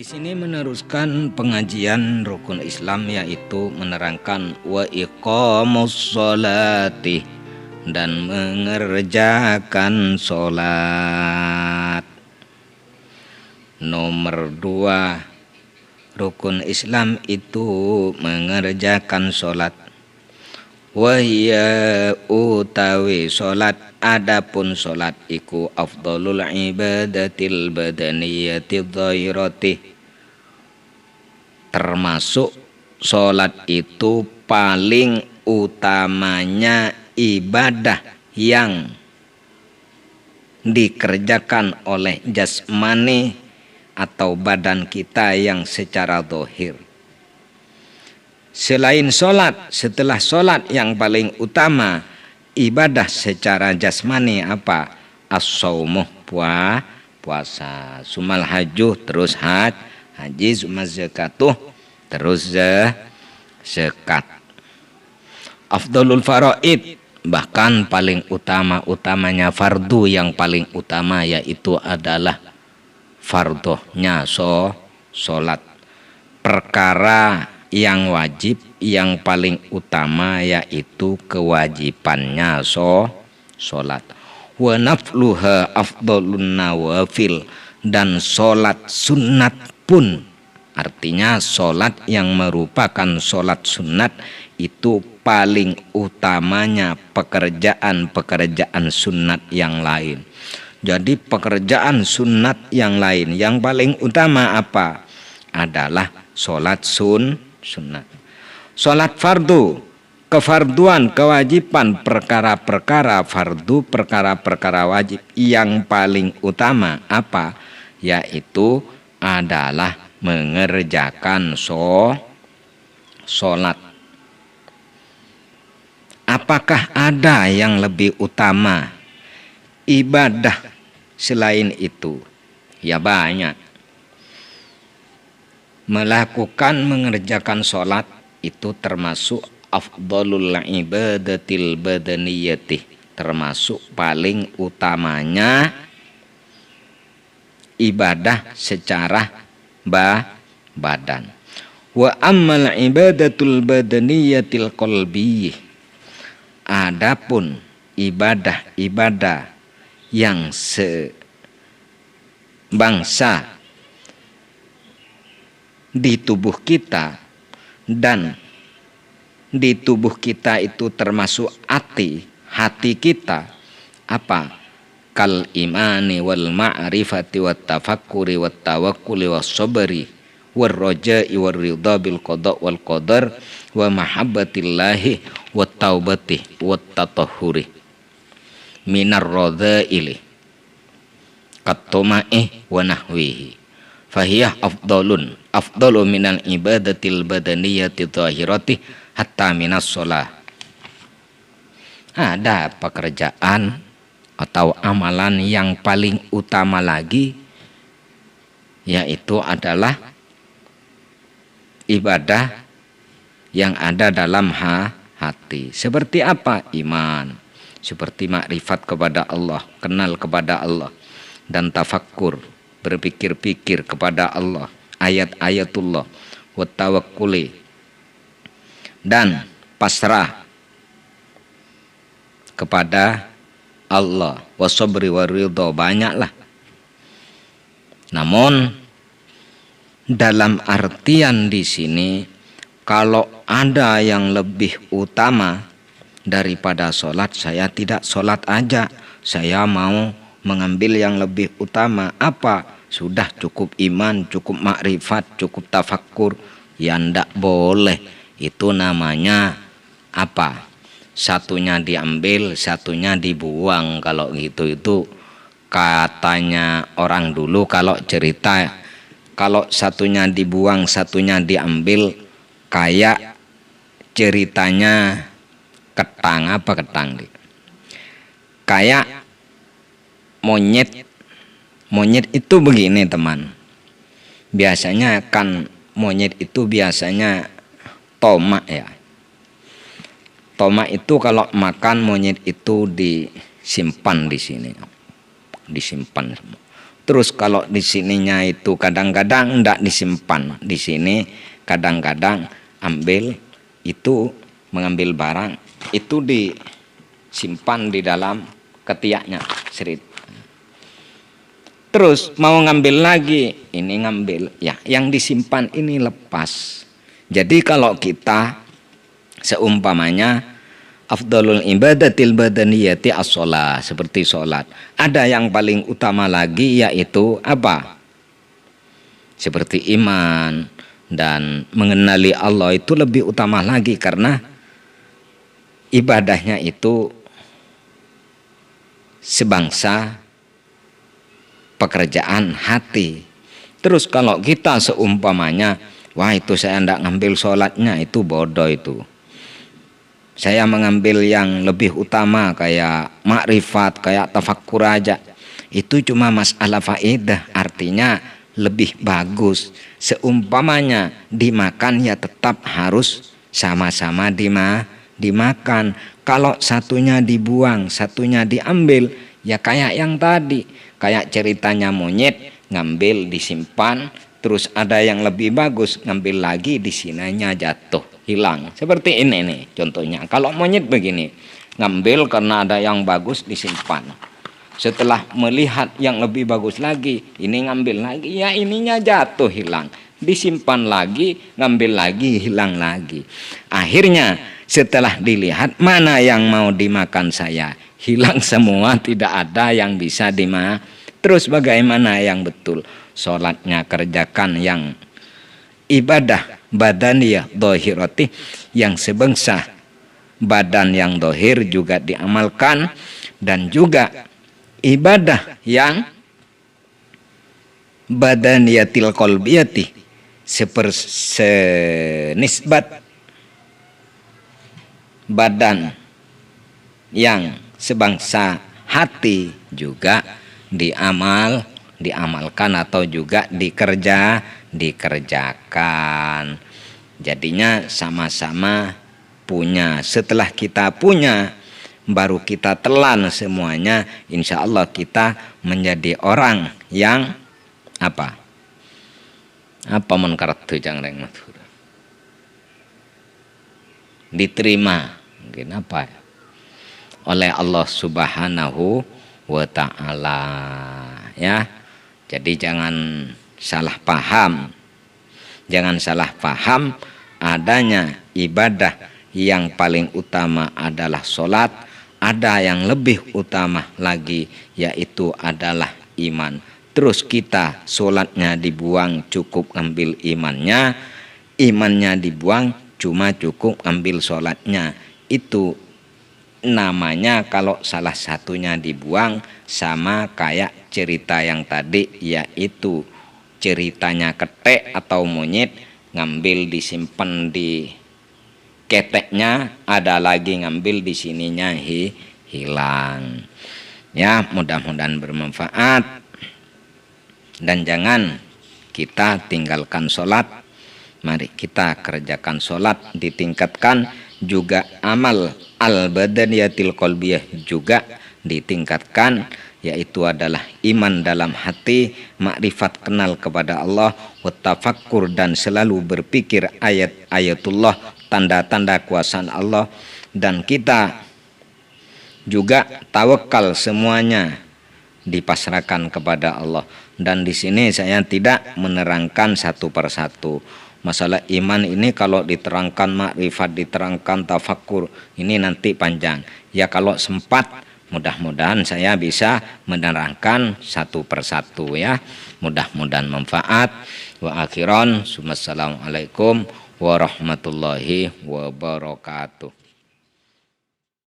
Di sini meneruskan pengajian rukun Islam, yaitu menerangkan wa iqamus sholati dan mengerjakan sholat. Nomor 2, rukun Islam itu mengerjakan sholat. Wahya utawi sholat, adapun sholat iku afdalul ibadatil badaniyati dhahirati, termasuk sholat itu paling utamanya ibadah yang dikerjakan oleh jasmani atau badan kita yang secara zahir. Selain sholat, setelah sholat yang paling utama ibadah secara jasmani apa? As-shaumuh, puasa. Sumal hajuh, terus haji, sumal zakatuh, terus zakat. Afdalul faraid, bahkan paling utamanya fardu yang paling utama, yaitu adalah fardohnya sholat. Perkara yang wajib yang paling utama yaitu kewajibannya sholat. Wa nafluha afdalun nawafil, dan sholat sunat pun, artinya sholat yang merupakan sholat sunat itu paling utamanya pekerjaan sunat yang lain. Jadi pekerjaan sunat yang lain yang paling utama apa? Adalah sholat sunat. Sholat fardu, kefarduan, kewajiban, perkara-perkara fardu, perkara-perkara wajib yang paling utama apa? Yaitu adalah mengerjakan sholat. Apakah ada yang lebih utama ibadah selain itu? Ya banyak. Mengerjakan sholat itu termasuk afdalul ibadatil badaniyati, termasuk paling utamanya ibadah secara badan. Wa ammal ibadatul badaniyatil qalbi, adapun ibadah yang sebangsa di tubuh kita, dan di tubuh kita itu termasuk hati kita apa? Kal imani wal ma'rifati wat tafakkuri wat tawakkuli was sabri war raja'i war ridha bil qada wal qadar wa mahabbatillahi wat taubati wat tatahhuri minar radha'ili qattuma'i wa nahwihi fahiyah afdalu minal ibadatil badaniyati dhahirati hatta minas sholah. Ada pekerjaan atau amalan yang paling utama lagi, yaitu adalah ibadah yang ada dalam hati. Seperti apa? Iman, seperti makrifat kepada Allah, kenal kepada Allah, dan tafakkur, berpikir-pikir kepada Allah, ayat-ayatullah, wa tawakkuli, dan pasrah kepada Allah, wa sabri wa ridha, banyaklah. Namun dalam artian di sini, kalau ada yang lebih utama daripada sholat, saya tidak sholat aja, saya mau mengambil yang lebih utama. Apa? Sudah cukup iman, cukup makrifat, cukup tafakkur. Ya ndak boleh. Itu namanya apa? Satunya diambil, satunya dibuang. Kalau gitu, itu katanya orang dulu kalau cerita, kalau satunya dibuang, satunya diambil, kayak ceritanya ketang. Apa ketang? Kayak monyet itu begini teman, biasanya kan monyet itu biasanya tomak ya. Tomak itu kalau makan, monyet itu disimpan di sini, disimpan. Terus kalau di sininya itu kadang-kadang ndak disimpan. Di sini kadang-kadang ambil itu, mengambil barang itu disimpan di dalam ketiaknya, serit. Terus mau ngambil lagi, ini ngambil, ya yang disimpan ini lepas. Jadi kalau kita seumpamanya afdalul ibadatil badaniyati as-shalah, seperti sholat. Ada yang paling utama lagi yaitu apa? Seperti iman dan mengenali Allah itu lebih utama lagi karena ibadahnya itu sebangsa pekerjaan hati. Terus kalau kita seumpamanya, wah itu saya tidak ngambil sholatnya, itu bodoh itu. Saya mengambil yang lebih utama kayak makrifat, kayak tafakkur aja. Itu cuma masalah faedah, artinya lebih bagus. Seumpamanya dimakan ya tetap harus sama-sama dimakan. Kalau satunya dibuang, satunya diambil, ya kayak yang tadi. Kayak ceritanya monyet, ngambil disimpan, terus ada yang lebih bagus, ngambil lagi di sinanya jatuh, hilang. Seperti ini nih contohnya. Kalau monyet begini, ngambil karena ada yang bagus disimpan. Setelah melihat yang lebih bagus lagi, ini ngambil lagi, ya ininya jatuh, hilang. Disimpan lagi, ngambil lagi, hilang lagi. Akhirnya setelah dilihat mana yang mau dimakan saya, hilang semua, tidak ada yang bisa dimakan. Terus bagaimana yang betul? Sholatnya kerjakan yang ibadah badaniyah dohirati, yang sebangsa badan yang dohir juga diamalkan, dan juga ibadah yang badaniyatil qalbiyati senisbat badan yang sebangsa hati juga diamalkan atau juga dikerjakan. Jadinya sama-sama punya. Setelah kita punya, baru kita telan semuanya. Insya Allah kita menjadi orang yang apa? Apa menkartu jangreng matur? Diterima, mungkin apa ya? Oleh Allah Subhanahu wa ta'ala, ya. Jadi jangan salah paham. Jangan salah paham adanya ibadah yang paling utama adalah sholat, ada yang lebih utama lagi yaitu adalah iman. Terus kita sholatnya dibuang, cukup ambil imannya, imannya dibuang, cuma cukup ambil sholatnya. Itu namanya kalau salah satunya dibuang, sama kayak cerita yang tadi, yaitu ceritanya ketek atau monyet, ngambil disimpan di keteknya, ada lagi ngambil di sininya hilang. Ya, mudah-mudahan bermanfaat. Dan jangan kita tinggalkan sholat. Mari kita kerjakan sholat, ditingkatkan juga amal al-badaniyatil qalbiyah juga ditingkatkan, yaitu adalah iman dalam hati, makrifat kenal kepada Allah, watafakkur dan selalu berpikir ayat-ayatullah, tanda-tanda kuasaan Allah, dan kita juga tawakal, semuanya dipasrahkan kepada Allah. Dan di sini saya tidak menerangkan satu persatu. Masalah iman ini kalau diterangkan makrifat, diterangkan tafakkur, ini nanti panjang. Ya kalau sempat, mudah-mudahan saya bisa menerangkan satu persatu ya. Mudah-mudahan manfaat. Wa akhiran, assalamualaikum warahmatullahi wabarakatuh.